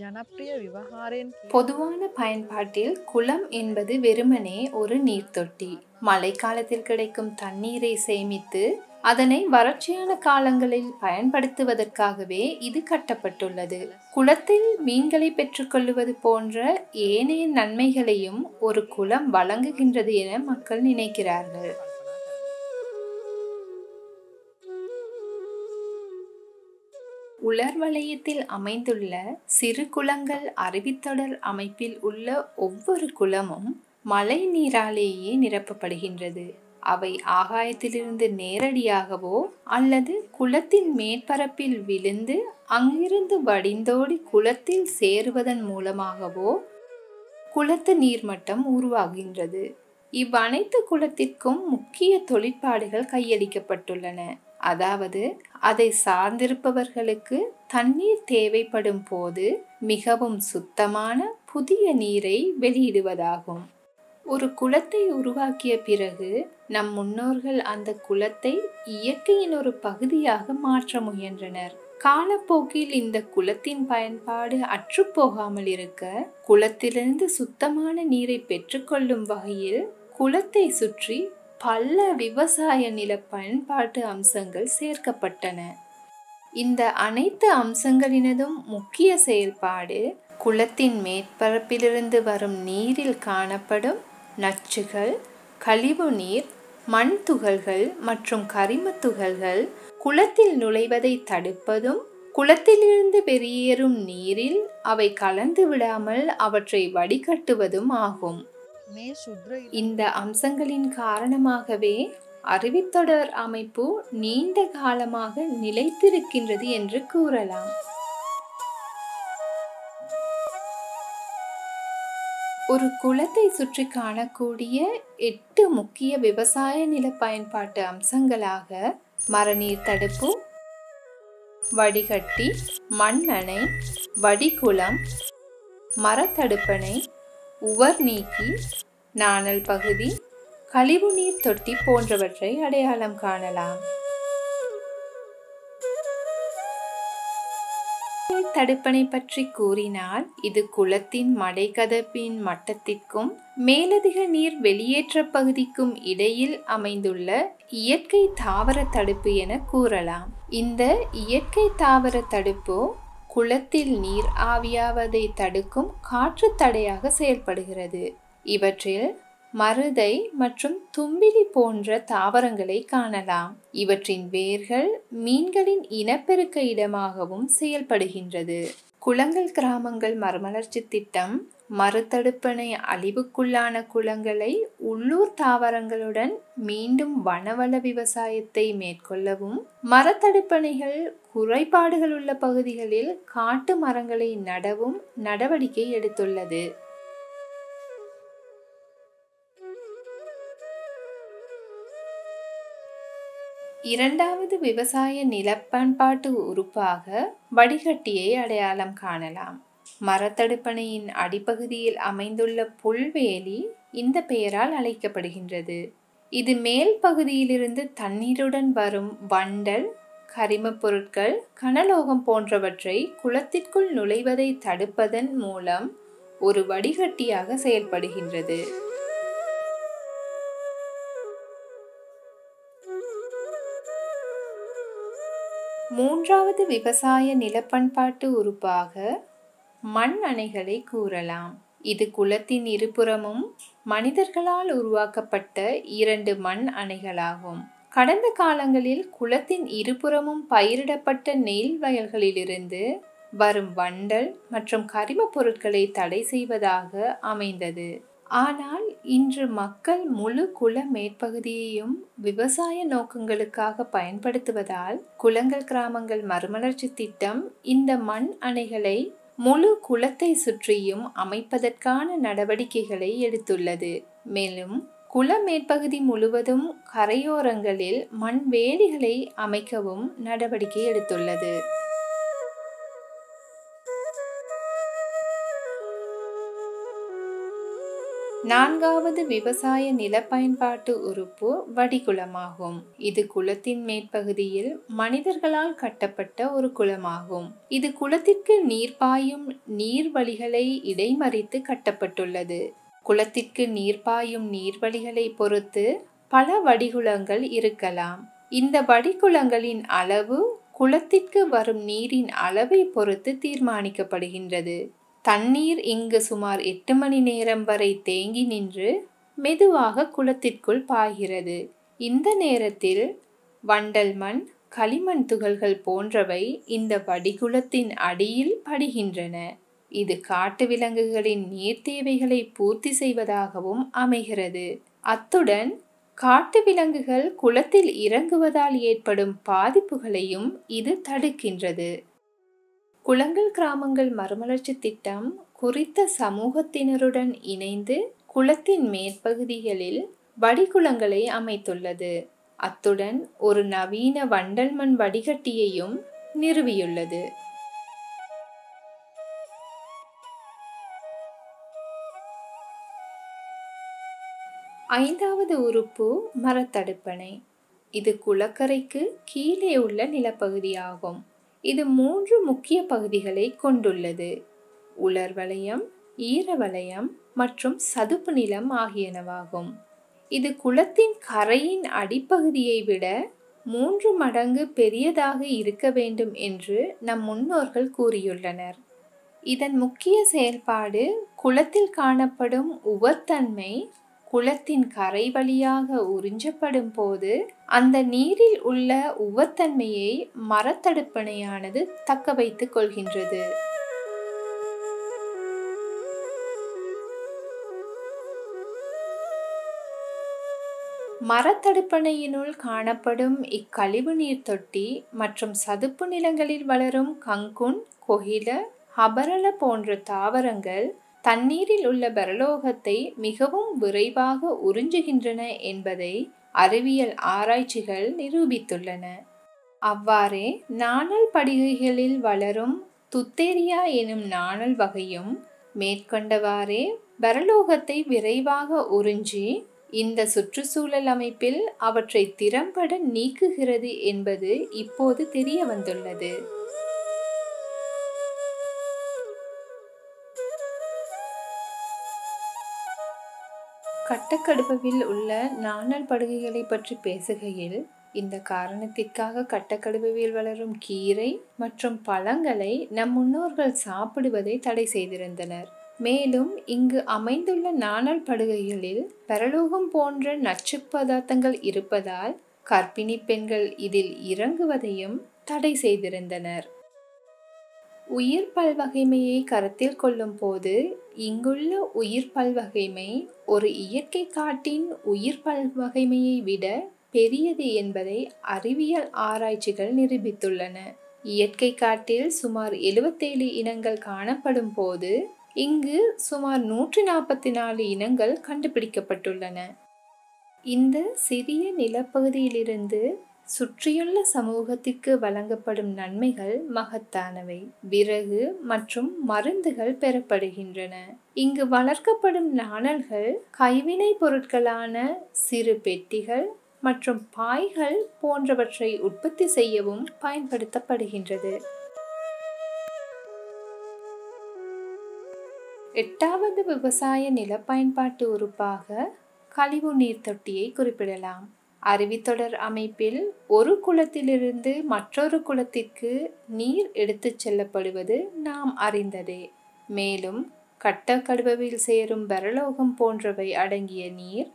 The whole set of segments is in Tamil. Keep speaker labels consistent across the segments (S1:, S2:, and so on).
S1: ජනප්‍රිය විවහාරයෙන්
S2: பொதுவான பயன்பாட்டில் குளம் என்பது வெறுமனே ஒரு நீர்த்தொட்டி. மழைக்காலத்தில் கிடைக்கும் தண்ணீரை சேமித்து அதனை வறட்சியான காலங்களில் பயன்படுத்துவதற்காகவே இது கட்டப்பட்டுள்ளது. குளத்தில் மீன்களை பெற்றுக்கொள்வது போன்ற ஏனைய நன்மைகளையும் ஒரு குளம் வழங்குகின்றது என மக்கள் நினைக்கிறார்கள். உலர் வலயத்தில் அமைந்துள்ள சிறு குளங்கள் அருவித்தொடர் அமைப்பில் உள்ள ஒவ்வொரு குளமும் மழை நீராலேயே நிரப்பப்படுகின்றது. அவை ஆகாயத்திலிருந்து நேரடியாகவோ அல்லது குளத்தின் மேற்பரப்பில் விழுந்து அங்கிருந்து வடிந்தோடி குளத்தில் சேருவதன் மூலமாகவோ குளத்து நீர்மட்டம் உருவாகின்றது. இவ்வனைத்து குளத்திற்கும் முக்கிய தொழிற்பாடுகள் கையளிக்கப்பட்டுள்ளன. அதாவது அதை சார்ந்திருப்பவர்களுக்கு தண்ணீர் தேவைப்படும் போது மிகவும் சுத்தமான புதிய நீரை வெளியிடுவதாகும். ஒரு குளத்தை உருவாக்கிய பிறகு நம் முன்னோர்கள் அந்த குளத்தை இயற்கையின் ஒரு பகுதியாக மாற்ற முயன்றனர். காலப்போக்கில் இந்த குளத்தின் பயன்பாடு அற்றுப்போகாமல் இருக்க குளத்திலிருந்து சுத்தமான நீரை பெற்றுக்கொள்ளும் வகையில் குளத்தை சுற்றி பல விவசாய நில பயன்பாட்டு அம்சங்கள் சேர்க்கப்பட்டன. இந்த அனைத்து அம்சங்களினதும் முக்கிய செயல்பாடு குளத்தின் மேற்பரப்பிலிருந்து வரும் நீரில் காணப்படும் நச்சுகள், கழிவு நீர், மண் துகள்கள் மற்றும் கரிம துகள்கள் குளத்தில் நுழைவதை தடுப்பதும், குளத்திலிருந்து வெளியேறும் நீரில் அவை கலந்து விடாமல் அவற்றை வடிகட்டுவதும் ஆகும். இந்த அம்சங்களின் காரணமாகவே அருவித்தொடர் அமைப்பு நீண்ட காலமாக நிலைத்திருக்கின்றது என்று கூறலாம். ஒரு குளத்தை சுற்றி காணக்கூடிய 8 முக்கிய விவசாய நில பயன்பாட்டு அம்சங்களாக மரநீர் தடுப்பு, வடிகட்டி, மண் அணை, வடிகுளம், மரத்தடுப்பணை, உவர் நீக்கி, நாணல் பகுதி, கழிவுநீர் தொட்டி போன்றவற்றை அடையாளம் காணலாம். தடுப்பணை பற்றி கூறினால், இது குளத்தின் மடைக்கதப்பின் மட்டத்திற்கும் மேலதிக நீர் வெளியேற்ற பகுதிக்கும் இடையில் அமைந்துள்ள இயற்கை தாவர தடுப்பு என கூறலாம். இந்த இயற்கை தாவர தடுப்பு குளத்தில் நீர் ஆவியாவதை தடுக்கும் காற்று தடையாக செயல்படுகிறது. இவற்றில் மருதை மற்றும் தும்பிலி போன்ற தாவரங்களை காணலாம். இவற்றின் வேர்கள் மீன்களின் இனப்பெருக்க இடமாகவும் செயல்படுகின்றது. குளங்கள் கிராமங்கள் மறுமலர்ச்சி திட்டம் மறுதடுப்பணை அழிவுக்குள்ளான குளங்களை உள்ளூர் தாவரங்களுடன் மீண்டும் வனவள விவசாயத்தை மேற்கொள்ளவும், மரத்தடுப்பணைகள் குறைபாடுகள் உள்ள பகுதிகளில் காட்டு மரங்களை நடவும் நடவடிக்கை எடுத்துள்ளது. இரண்டாவது விவசாய நிலப்பண்பாட்டு உறுப்பாக வடிகட்டியை அடையாளம் காணலாம். மரத்தடுப்பணையின் அடிப்பகுதியில் அமைந்துள்ள புல்வேலி இந்த பெயரால் அழைக்கப்படுகின்றது. இது மேல் பகுதியிலிருந்து தண்ணீருடன் வரும் வண்டல், கரிம பொருட்கள், கனலோகம் போன்றவற்றை குளத்திற்குள் நுழைவதை தடுப்பதன் மூலம் ஒரு வடிகட்டியாக செயல்படுகின்றது. மூன்றாவது விவசாய நிலப்பண்பாட்டு உறுப்பாக மண் அணைகளை கூறலாம். இது குளத்தின் இருபுறமும் மனிதர்களால் உருவாக்கப்பட்ட 2 மண் அணைகளாகும். கடந்த காலங்களில் குளத்தின் இருபுறமும் பயிரிடப்பட்ட நெல் வயல்களிலிருந்து வரும் வண்டல் மற்றும் கரிம பொருட்களை தடை செய்வதாக அமைந்தது. ஆனால் இன்று மக்கள் முழு குள மேற்பகுதியையும் விவசாய நோக்கங்களுக்காக பயன்படுத்துவதால் குளங்கள் கிராமங்கள் மறுமலர்ச்சி திட்டம் இந்த மண் அணைகளை முழு குளத்தை சுற்றியும் அமைப்பதற்கான நடவடிக்கைகளை எடுத்துள்ளது. மேலும் குள மேற்பகுதி முழுவதும் கரையோரங்களில் மண் வேலிகளை அமைக்கவும் நடவடிக்கை எடுத்துள்ளது. நான்காவது விவசாய நில பயன்பாட்டு உறுப்பு வடிகுளமாகும். இது குளத்தின் மேற்பகுதியில் மனிதர்களால் கட்டப்பட்ட ஒரு குளமாகும். இது குளத்திற்கு நீர் பாயும் நீர்வழிகளை இடைமறித்து கட்டப்பட்டுள்ளது. குளத்திற்கு நீர் பாயும் நீர்வழிகளை பொறுத்து பல வடிகுளங்கள் இருக்கலாம். இந்த வடிகுளங்களின் அளவு குளத்திற்கு வரும் நீரின் அளவை பொறுத்து தீர்மானிக்கப்படுகின்றது. தண்ணீர் இங்கு சுமார் 8 மணி நேரம் வரை தேங்கி நின்று மெதுவாக குளத்திற்குள் பாய்கிறது. இந்த நேரத்தில் வண்டல் மண், களிமண் துகள்கள் போன்றவை இந்த வடிகுளத்தின் அடியில் படிகின்றன. இது காட்டு விலங்குகளின் நீர் தேவைகளை பூர்த்தி செய்வதாகவும் அமைகிறது. அத்துடன் காட்டு விலங்குகள் குளத்தில் இறங்குவதால் ஏற்படும் பாதிப்புகளையும் இது தடுக்கின்றது. குளங்கள் கிராமங்கள் மறுமலர்ச்சி திட்டம் குறித்த சமூகத்தினருடன் இணைந்து குளத்தின் மேற்பகுதிகளில் வடிகுளங்களை அமைத்துள்ளது. அத்துடன் ஒரு நவீன வண்டல் மண் வடிகட்டியையும் நிறுவியுள்ளது. ஐந்தாவது உறுப்பு மரத்தடுப்பணை. இது குளக்கரைக்கு கீழே உள்ள நிலப்பகுதியாகும். இது 3 முக்கிய பகுதிகளை கொண்டுள்ளது: உலர் வலயம், ஈர வலயம் மற்றும் சதுப்பு நிலம் ஆகியனவாகும். இது குளத்தின் கரையின் அடிப்பகுதியை விட 3 மடங்கு பெரியதாக இருக்க வேண்டும் என்று நம் முன்னோர்கள் கூறியுள்ளனர். இதன் முக்கிய செயல்பாடு குளத்தில் காணப்படும் உவர்த்தன்மை குளத்தின் கரை வழியாக உறிஞ்சப்படும் போது அந்த நீரில் உள்ள உவர்த்தன்மையை மரத்தடுப்பணையானது தக்க வைத்துக் கொள்கின்றது. மரத்தடுப்பணையினுள் காணப்படும் இக்கழிவு நீர் தொட்டி மற்றும் சதுப்பு நிலங்களில் வளரும் கங்குன், கொகில, ஹபரல போன்ற தாவரங்கள் தண்ணீரில் உள்ள பரலோகத்தை மிகவும் விரைவாக உறிஞ்சுகின்றன என்பதை அறிவியல் ஆராய்ச்சிகள் நிரூபித்துள்ளன. அவ்வாறே நாணல் படிகைகளில் வளரும் துத்தேரியா எனும் நாணல் வகையும் மேற்கொண்டவாறே பரலோகத்தை விரைவாக உறிஞ்சி இந்த சுற்றுச்சூழல் அமைப்பில் அவற்றை திறம்பட நீக்குகிறது என்பது இப்போது தெரிய வந்துள்ளது. கட்டக்கடுபவில் உள்ள நாணல் படுகைகளை பற்றி பேசுகையில் இந்த காரணத்திற்காக கட்டக்கடுபவில் வளரும் கீரை மற்றும் பழங்களை நம் முன்னோர்கள் சாப்பிடுவதை தடை செய்திருந்தனர். மேலும் இங்கு அமைந்துள்ள நாணல் படுகைகளில் பரலோகம் போன்ற நச்சு பதார்த்தங்கள் இருப்பதால் கர்ப்பிணி பெண்கள் இதில் இறங்குவதையும் தடை செய்திருந்தனர். உயிர் பல்வகைமையை கருத்தில் கொள்ளும் போது இங்குள்ள உயிர் பல்வகைமை ஒரு இயற்கை காட்டின் உயிர் பல்வகைமையை விட பெரியது என்பதை அறிவியல் ஆராய்ச்சிகள் நிரூபித்துள்ளன. இயற்கை காட்டில் சுமார் 77 இனங்கள் காணப்படும் போது இங்கு சுமார் 144 இனங்கள் கண்டுபிடிக்கப்பட்டுள்ளன. இந்த சிறிய நிலப்பகுதியிலிருந்து சுற்றியுள்ள சமூகத்திற்கு வழங்கப்படும் நன்மைகள் மகத்தானவை. விறகு மற்றும் மருந்துகள் பெறப்படுகின்றன. இங்கு வளர்க்கப்படும் நாணல்கள் கைவினை பொருட்களான சிறு பெட்டிகள் மற்றும் பாய்கள் போன்றவற்றை உற்பத்தி செய்யவும் பயன்படுத்தப்படுகின்றது. 8வது விவசாய நில பயன்பாட்டு உறுப்பாக கழிவு நீர் தொட்டியை குறிப்பிடலாம். அருவித்தொடர் அமைப்பில் ஒரு குளத்திலிருந்து மற்றொரு குளத்திற்கு நீர் எடுத்துச் செல்லப்படுவது நாம் அறிந்ததே. மேலும் கட்டக்கடுபவில் சேரும் பரலோகம் போன்றவை அடங்கிய நீர்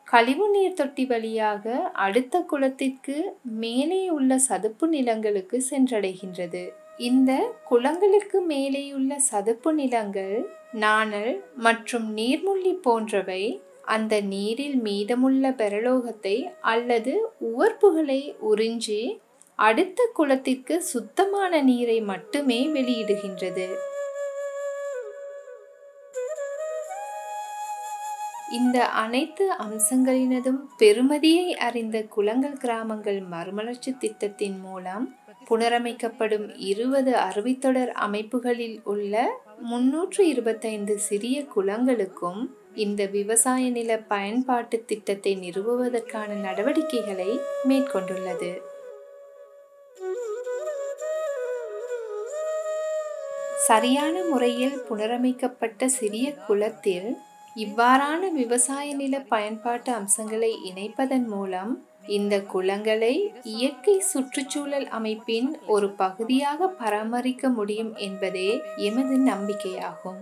S2: கழிவு நீர் தொட்டி வழியாக அடுத்த குளத்திற்கு மேலே உள்ள சதுப்பு நிலங்களுக்கு சென்றடைகின்றது. இந்த குளங்களுக்கு மேலேயுள்ள சதுப்பு நிலங்கள் நாணல் மற்றும் நீர்முள்ளி போன்றவை அந்த நீரில் மீதமுள்ள பரலோகத்தை அல்லது உவர்ப்புகளை உறிஞ்சி அடுத்த குளத்திற்கு சுத்தமான நீரை மட்டுமே வெளியிடுகின்றது. இந்த அனைத்து அம்சங்களினதும் பெருமதியை அறிந்த குளங்கள் கிராமங்கள் மறுமலர்ச்சி திட்டத்தின் மூலம் புனரமைக்கப்படும் 20 அருவித்தொடர் அமைப்புகளில் உள்ள 325 சிறிய குளங்களுக்கும் இந்த விவசாய நில பயன்பாட்டு திட்டத்தை நிறுவுவதற்கான நடவடிக்கைகளை மேற்கொண்டுள்ளது. சரியான முறையில் புனரமைக்கப்பட்ட சிறிய குளத்தில் இவ்வாறான விவசாய நில பயன்பாட்டு அம்சங்களை இணைப்பதன் மூலம் இந்த குளங்களை இயற்கை சுற்றுச்சூழல் அமைப்பின் ஒரு பகுதியாக பராமரிக்க முடியும் என்பதே எமது நம்பிக்கையாகும்.